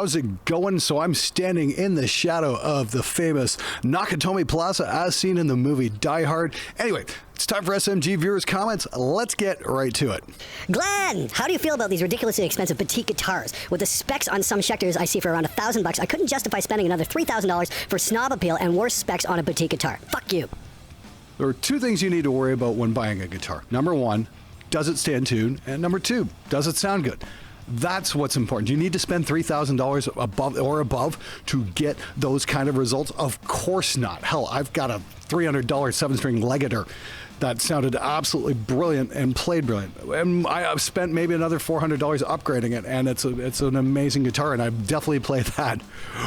how's it going? So I'm standing in the shadow of the famous Nakatomi Plaza as seen in the movie Die Hard. Anyway, it's time for SMG viewers' comments. Let's get right to it. Glenn, how do you feel about these ridiculously expensive petite guitars? With the specs on some Spectres I see for around $1,000, I couldn't justify spending another $3,000 for snob appeal and worse specs on a petite guitar. Fuck you. There are two things you need to worry about when buying a guitar. Number one, does it stay in tune? And number two, does it sound good? That's what's important. Do you need to spend $3,000 above to get those kind of results? Of course not. Hell, I've got a $300 7-string Legator that sounded absolutely brilliant and played brilliant. And I've spent maybe another $400 upgrading it, and it's an amazing guitar, and I've definitely played that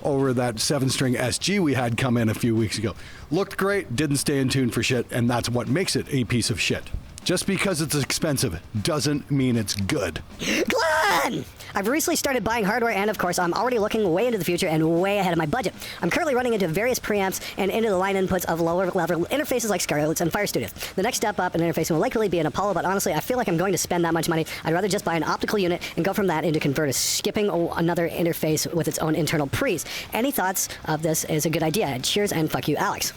over that 7-string SG we had come in a few weeks ago. Looked great, didn't stay in tune for shit, and that's what makes it a piece of shit. Just because it's expensive doesn't mean it's good. Glenn! I've recently started buying hardware, and of course, I'm already looking way into the future and way ahead of my budget. I'm currently running into various preamps and into the line inputs of lower level interfaces like Scarlett's and Fire Studios. The next step up in interfacing will likely be an Apollo, but honestly, I feel like I'm going to spend that much money. I'd rather just buy an optical unit and go from that into converters, skipping another interface with its own internal pre's. Any thoughts of this is a good idea? Cheers and fuck you, Alex.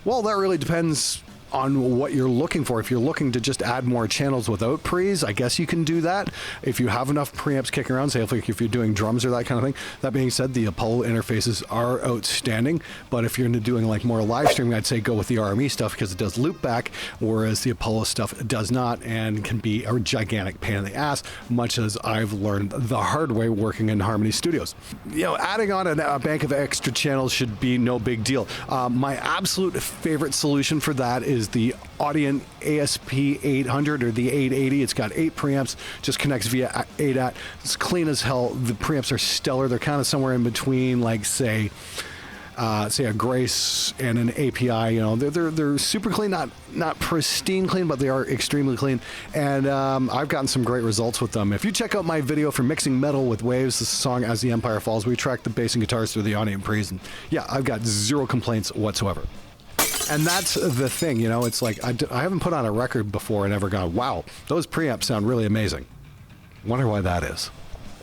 Well, that really depends on what you're looking for. If you're looking to just add more channels without pre's, I guess you can do that. If you have enough preamps kicking around, say if you're doing drums or that kind of thing. That being said, the Apollo interfaces are outstanding, but if you're into doing like more live streaming, I'd say go with the RME stuff because it does loop back, whereas the Apollo stuff does not and can be a gigantic pain in the ass, much as I've learned the hard way working in Harmony Studios. You know, adding on a bank of extra channels should be no big deal. My absolute favorite solution for that is the Audient ASP 800 or the 880. It's got 8 preamps, just connects via ADAT. It's clean as hell. The preamps are stellar. They're kind of somewhere in between, like say a Grace and an API. You know, they're super clean, not pristine clean, but they are extremely clean. And I've gotten some great results with them. If you check out my video for mixing metal with waves, this song As the Empire Falls, we track the bass and guitars through the Audient pre's, and yeah, I've got zero complaints whatsoever. And that's the thing, you know, it's like I haven't put on a record before and ever gone, wow, those preamps sound really amazing. Wonder why that is.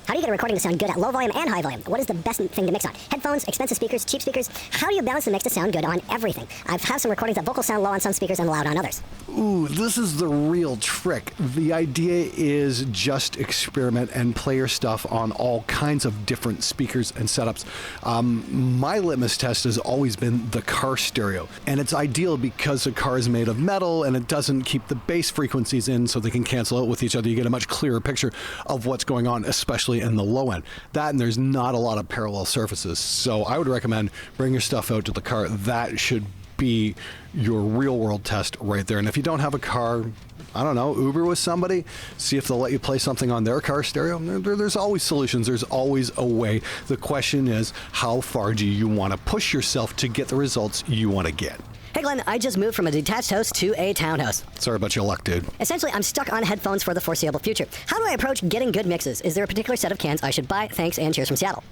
How do you get a recording to sound good at low volume and high volume? What is the best thing to mix on? Headphones, expensive speakers, cheap speakers? How do you balance the mix to sound good on everything? I've had some recordings that vocals sound low on some speakers and loud on others. Ooh, this is the real trick. The idea is just experiment and play your stuff on all kinds of different speakers and setups. My litmus test has always been the car stereo, and it's ideal because the car is made of metal and it doesn't keep the bass frequencies in so they can cancel out with each other. You get a much clearer picture of what's going on, especially in the low end. That, and there's not a lot of parallel surfaces. So I would recommend bring your stuff out to the car. That should be your real world test right there. And if you don't have a car, I don't know, Uber with somebody, see if they'll let you play something on their car stereo. There's always solutions. There's always a way. The question is, how far do you want to push yourself to get the results you want to get? Hey Glenn, I just moved from a detached house to a townhouse. Sorry about your luck, dude. Essentially, I'm stuck on headphones for the foreseeable future. How do I approach getting good mixes? Is there a particular set of cans I should buy? Thanks, and cheers from Seattle.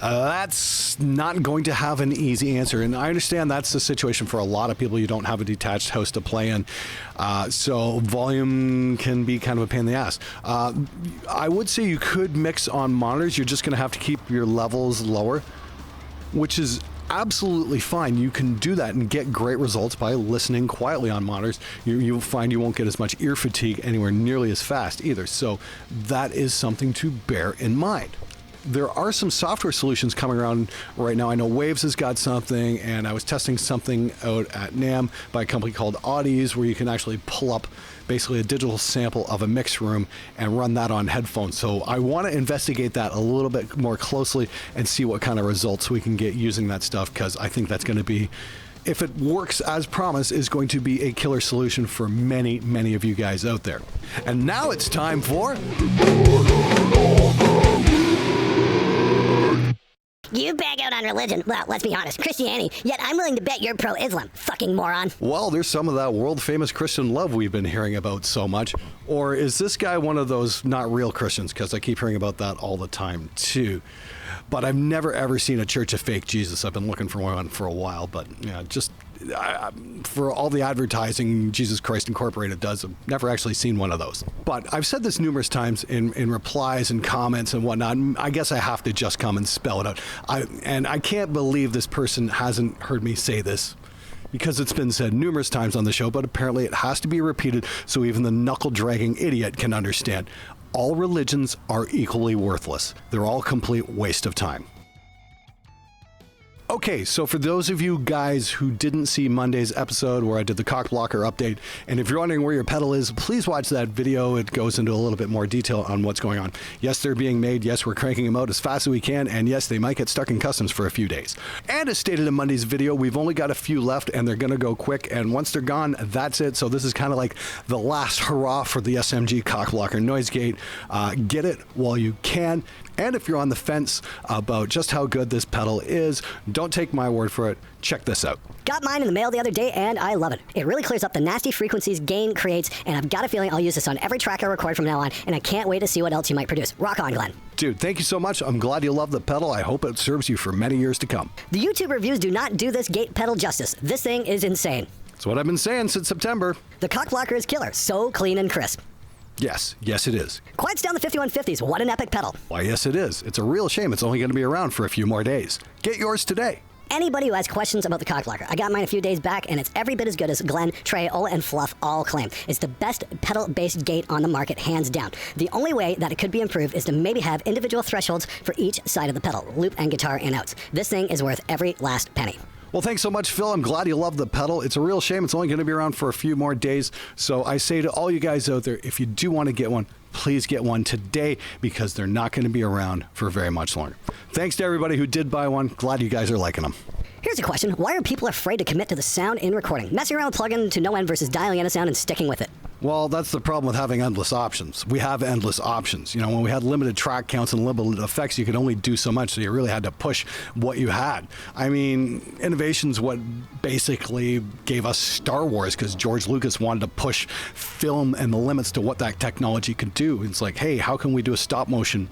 That's not going to have an easy answer, and I understand that's the situation for a lot of people. You don't have a detached house to play in, so volume can be kind of a pain in the ass. I would say you could mix on monitors. You're just going to have to keep your levels lower, which is absolutely fine. You can do that and get great results by listening quietly on monitors. You'll find you won't get as much ear fatigue anywhere nearly as fast either, so that is something to bear in mind. There are some software solutions coming around right now. I know Waves has got something, and I was testing something out at NAMM by a company called Audis, where you can actually pull up basically a digital sample of a mix room and run that on headphones. So I want to investigate that a little bit more closely and see what kind of results we can get using that stuff, because I think that's going to be, if it works as promised, is going to be a killer solution for many, many of you guys out there. And now it's time for... You bag out on religion. Well, let's be honest, Christianity. Yet I'm willing to bet you're pro-Islam. Fucking moron. Well, there's some of that world-famous Christian love we've been hearing about so much. Or is this guy one of those not real Christians? Because I keep hearing about that all the time, too. But I've never, ever seen a church of fake Jesus. I've been looking for one for a while, but yeah, just for all the advertising Jesus Christ Incorporated does, I've never actually seen one of those. But I've said this numerous times in replies and comments and whatnot. And I guess I have to just come and spell it out. I can't believe this person hasn't heard me say this, because it's been said numerous times on the show, but apparently it has to be repeated so even the knuckle-dragging idiot can understand. All religions are equally worthless. They're all complete waste of time. Okay, so for those of you guys who didn't see Monday's episode where I did the cock blocker update, and if you're wondering where your pedal is, please watch that video. It goes into a little bit more detail on what's going on. Yes, they're being made. Yes, we're cranking them out as fast as we can. And yes, they might get stuck in customs for a few days. And as stated in Monday's video, we've only got a few left and they're going to go quick. And once they're gone, that's it. So this is kind of like the last hurrah for the SMG cock blocker noise gate. Get it while you can. And if you're on the fence about just how good this pedal is, don't take my word for it. Check this out. Got mine in the mail the other day, and I love it. It really clears up the nasty frequencies gain creates, and I've got a feeling I'll use this on every track I record from now on, and I can't wait to see what else you might produce. Rock on, Glenn. Dude, thank you so much. I'm glad you love the pedal. I hope it serves you for many years to come. The YouTube reviews do not do this gate pedal justice. This thing is insane. That's what I've been saying since September. The cock blocker is killer. So clean and crisp. Yes, it is. Quiets down the 5150s. What an epic pedal. Why, yes, it is. It's a real shame it's only going to be around for a few more days. Get yours today. Anybody who has questions about the cock blocker, I got mine a few days back, and it's every bit as good as Glenn, Trey, Ola, and Fluff all claim. It's the best pedal-based gate on the market, hands down. The only way that it could be improved is to maybe have individual thresholds for each side of the pedal, loop and guitar in outs. This thing is worth every last penny. Well, thanks so much, Phil. I'm glad you love the pedal. It's a real shame it's only going to be around for a few more days. So I say to all you guys out there, if you do want to get one, please get one today because they're not going to be around for very much longer. Thanks to everybody who did buy one. Glad you guys are liking them. Here's a question. Why are people afraid to commit to the sound in recording? Messing around with plug-in to no end versus dialing in a sound and sticking with it. Well, that's the problem with having endless options. We have endless options. You know, when we had limited track counts and limited effects, you could only do so much, so you really had to push what you had. I mean, innovation's what basically gave us Star Wars, because George Lucas wanted to push film and the limits to what that technology could do. It's like, hey, how can we do a stop motion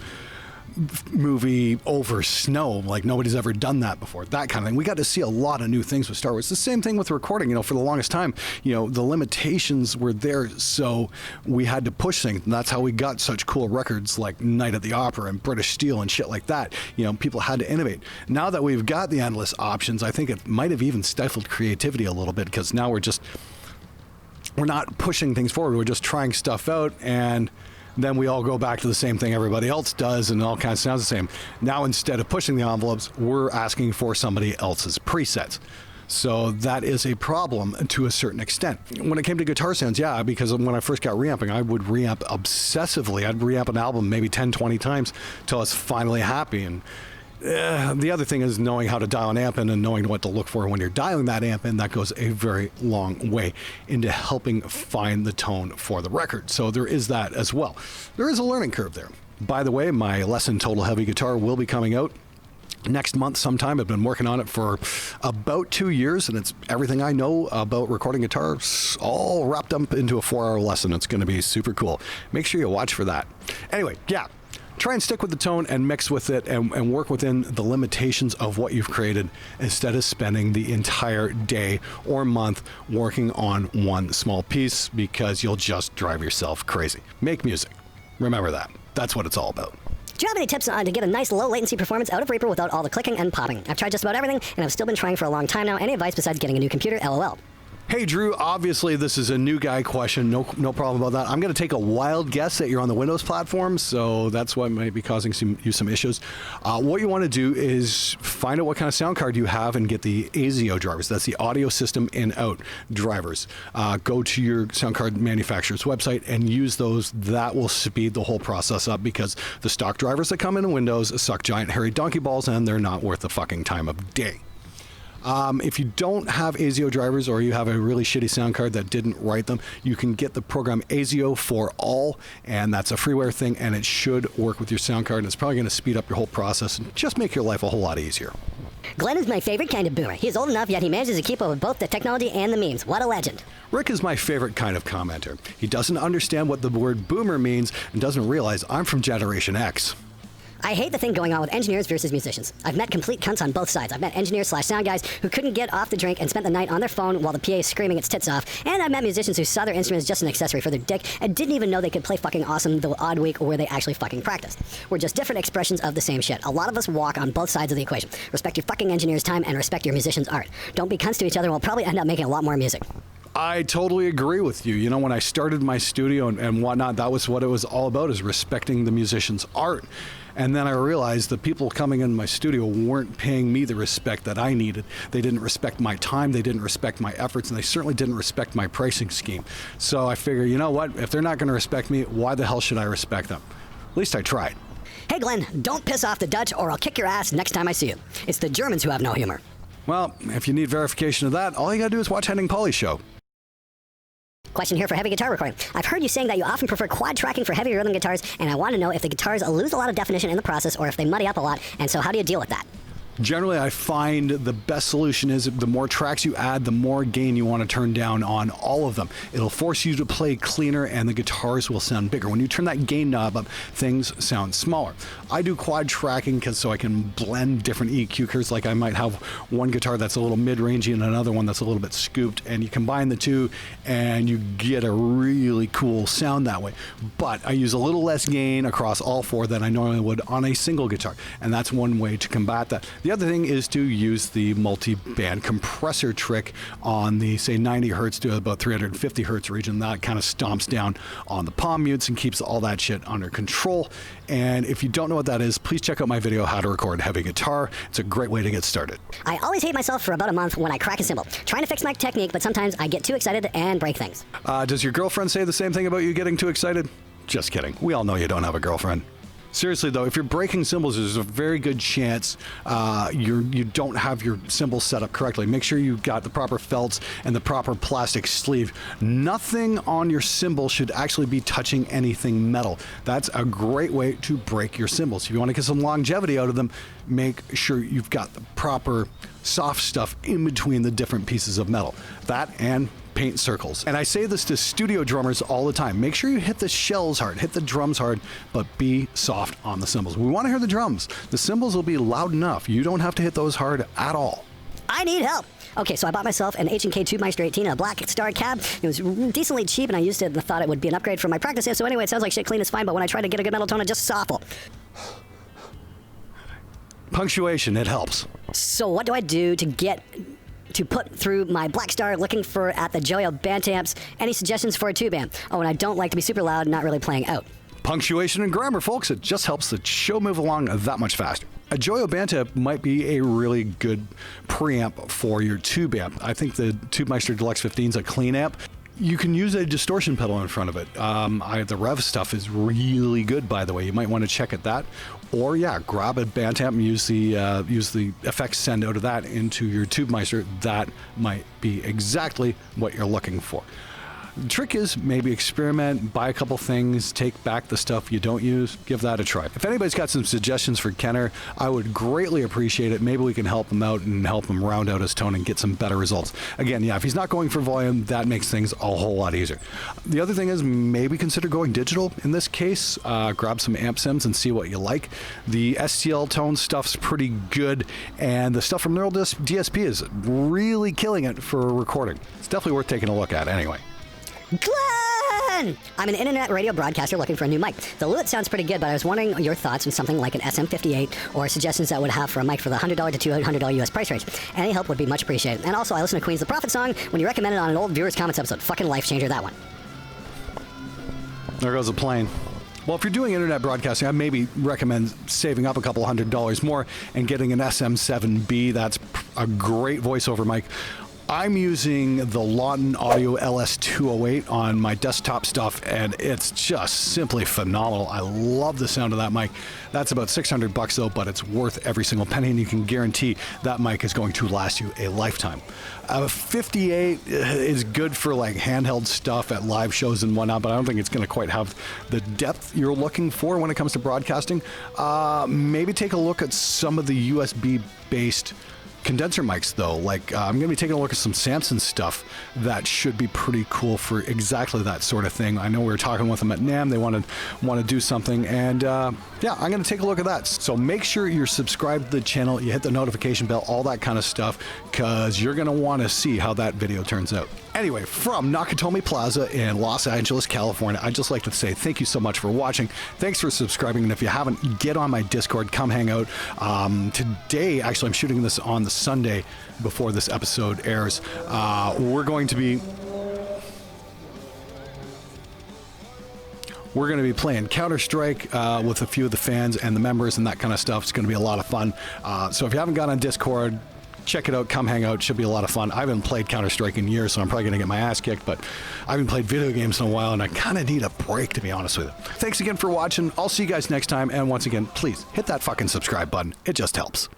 movie over snow? Like, nobody's ever done that before, that kind of thing. We got to see a lot of new things with Star Wars. The same thing with recording. You know, for the longest time, you know, the limitations were there, so we had to push things, and that's how we got such cool records like Night at the Opera and British Steel and shit like that. You know, people had to innovate. Now that we've got the endless options, I think it might have even stifled creativity a little bit, because now we're not pushing things forward. We're just trying stuff out, and then we all go back to the same thing everybody else does, and it all kind of sounds the same. Now, instead of pushing the envelopes, we're asking for somebody else's presets. So that is a problem to a certain extent. When it came to guitar sounds, yeah, because when I first got reamping, I would reamp obsessively. I'd reamp an album maybe 10, 20 times till I was finally happy. And the other thing is knowing how to dial an amp in and knowing what to look for when you're dialing that amp in. That goes a very long way into helping find the tone for the record. So there is that as well. There is a learning curve there. By the way, my lesson Total Heavy Guitar will be coming out next month sometime. I've been working on it for about 2 years, and it's everything I know about recording guitars all wrapped up into a 4-hour lesson. It's going to be super cool. Make sure you watch for that. Anyway, yeah. Try and stick with the tone and mix with it and work within the limitations of what you've created instead of spending the entire day or month working on one small piece, because you'll just drive yourself crazy. Make music. Remember that. That's what it's all about. Do you have any tips on to get a nice low latency performance out of Reaper without all the clicking and popping? I've tried just about everything, and I've still been trying for a long time now. Any advice besides getting a new computer? LOL. Hey, Drew, obviously this is a new guy question. No problem about that. I'm going to take a wild guess that you're on the Windows platform, so that's what might be causing you some issues. What you want to do is find out what kind of sound card you have and get the ASIO drivers. That's the audio system in-out drivers. Go to your sound card manufacturer's website and use those. That will speed the whole process up, because the stock drivers that come in Windows suck giant hairy donkey balls, and they're not worth the fucking time of day. If you don't have ASIO drivers, or you have a really shitty sound card that didn't write them, you can get the program ASIO for All, and that's a freeware thing, and it should work with your sound card, and it's probably going to speed up your whole process and just make your life a whole lot easier. Glenn is my favorite kind of boomer. He's old enough, yet he manages to keep up with both the technology and the memes. What a legend. Rick is my favorite kind of commenter. He doesn't understand what the word boomer means and doesn't realize I'm from Generation X. I hate the thing going on with engineers versus musicians. I've met complete cunts on both sides. I've met engineers/sound guys who couldn't get off the drink and spent the night on their phone while the PA is screaming its tits off. And I've met musicians who saw their instrument as just an accessory for their dick and didn't even know they could play fucking awesome the odd week where they actually fucking practiced. We're just different expressions of the same shit. A lot of us walk on both sides of the equation. Respect your fucking engineer's time and respect your musician's art. Don't be cunts to each other and we'll probably end up making a lot more music. I totally agree with you. You know, when I started my studio and whatnot, that was what it was all about, is respecting the musician's art. And then I realized the people coming in my studio weren't paying me the respect that I needed. They didn't respect my time, they didn't respect my efforts, and they certainly didn't respect my pricing scheme. So I figure, you know what? If they're not going to respect me, why the hell should I respect them? At least I tried. Hey Glenn, don't piss off the Dutch or I'll kick your ass next time I see you. It's the Germans who have no humor. Well, if you need verification of that, all you gotta do is watch Henning Polly's show. Question here for heavy guitar recording. I've heard you saying that you often prefer quad tracking for heavy rhythm guitars, and I want to know if the guitars lose a lot of definition in the process or if they muddy up a lot, and so how do you deal with that? Generally, I find the best solution is the more tracks you add, the more gain you want to turn down on all of them. It'll force you to play cleaner and the guitars will sound bigger. When you turn that gain knob up, things sound smaller. I do quad tracking so I can blend different EQ curves. Like I might have one guitar that's a little mid-rangey and another one that's a little bit scooped, and you combine the two and you get a really cool sound that way. But I use a little less gain across all four than I normally would on a single guitar, and that's one way to combat that. The other thing is to use the multi-band compressor trick on the, say, 90 hertz to about 350 hertz region. That kind of stomps down on the palm mutes and keeps all that shit under control. And if you don't know what that is, please check out my video, How to Record Heavy Guitar. It's a great way to get started. I always hate myself for about a month when I crack a cymbal. Trying to fix my technique, but sometimes I get too excited and break things. Does your girlfriend say the same thing about you getting too excited? Just kidding. We all know you don't have a girlfriend. Seriously though, if you're breaking cymbals, there's a very good chance you don't have your cymbal set up correctly. Make sure you've got the proper felts and the proper plastic sleeve. Nothing on your cymbal should actually be touching anything metal. That's a great way to break your cymbals. If you want to get some longevity out of them, make sure you've got the proper soft stuff in between the different pieces of metal. That and paint circles. And I say this to studio drummers all the time. Make sure you hit the shells hard, hit the drums hard, but be soft on the cymbals. We want to hear the drums. The cymbals will be loud enough. You don't have to hit those hard at all. I need help. Okay, so I bought myself an H&K Tubemeister 18 in a black star cab. It was decently cheap, and I used it and thought it would be an upgrade for my practice. So anyway, it sounds like shit clean is fine, but when I try to get a good metal tone, it just awful. Punctuation, it helps. So what do I do to put through my Black Star looking for at the Joyo band amps? Any suggestions for a tube amp? Oh, and I don't like to be super loud, not really playing out. Punctuation and grammar, folks. It just helps the show move along that much faster. A Joyo band amp might be a really good preamp for your tube amp. I think the Tubemeister Deluxe 15 is a clean amp. You can use a distortion pedal in front of it. The Rev stuff is really good, by the way. You might want to check at that. Or yeah, grab a band amp and use the effects send out of that into your Tubemeister. That might be exactly what you're looking for. The trick is maybe experiment, buy a couple things, take back the stuff you don't use, give that a try. If anybody's got some suggestions for Kenner, I would greatly appreciate it. Maybe we can help him out and help him round out his tone and get some better results. Again, yeah, if he's not going for volume, that makes things a whole lot easier. The other thing is maybe consider going digital in this case. Grab some amp sims and see what you like. The STL tone stuff's pretty good, and the stuff from Neural DSP is really killing it for recording. It's definitely worth taking a look at anyway. Glenn! I'm an internet radio broadcaster looking for a new mic. The Lewitt sounds pretty good, but I was wondering your thoughts on something like an SM58 or suggestions that would have for a mic for the $100 to $200 US price range. Any help would be much appreciated. And also, I listen to Queen's The Prophet song when you recommended on an old Viewers Comments episode. Fucking life changer, that one. There goes a plane. Well, if you're doing internet broadcasting, I maybe recommend saving up a couple $100 more and getting an SM7B. That's a great voiceover mic. I'm using the Lawton Audio LS208 on my desktop stuff, and it's just simply phenomenal. I love the sound of that mic. That's about $600 though, but it's worth every single penny, and you can guarantee that mic is going to last you a lifetime. 58 is good for like handheld stuff at live shows and whatnot, but I don't think it's going to quite have the depth you're looking for when it comes to broadcasting. Maybe take a look at some of the USB-based condenser mics though. Like I'm going to be taking a look at some Samson stuff that should be pretty cool for exactly that sort of thing. I know we were talking with them at NAMM. They want to do something, and yeah, I'm going to take a look at that. So make sure you're subscribed to the channel, you hit the notification bell, all that kind of stuff, because you're going to want to see how that video turns out. Anyway, from Nakatomi Plaza in Los Angeles, California, I'd just like to say thank you so much for watching. Thanks for subscribing, and if you haven't, get on my Discord, come hang out. Today, actually, I'm shooting this on the Sunday before this episode airs. We're going to be playing Counter-Strike with a few of the fans and the members and that kind of stuff. It's going to be a lot of fun. So if you haven't got on Discord, check it out, come hang out. It should be a lot of fun. I haven't played Counter-Strike in years, so I'm probably going to get my ass kicked, but I haven't played video games in a while, and I kind of need a break, to be honest with you. Thanks again for watching. I'll see you guys next time, and once again, please hit that fucking subscribe button. It just helps.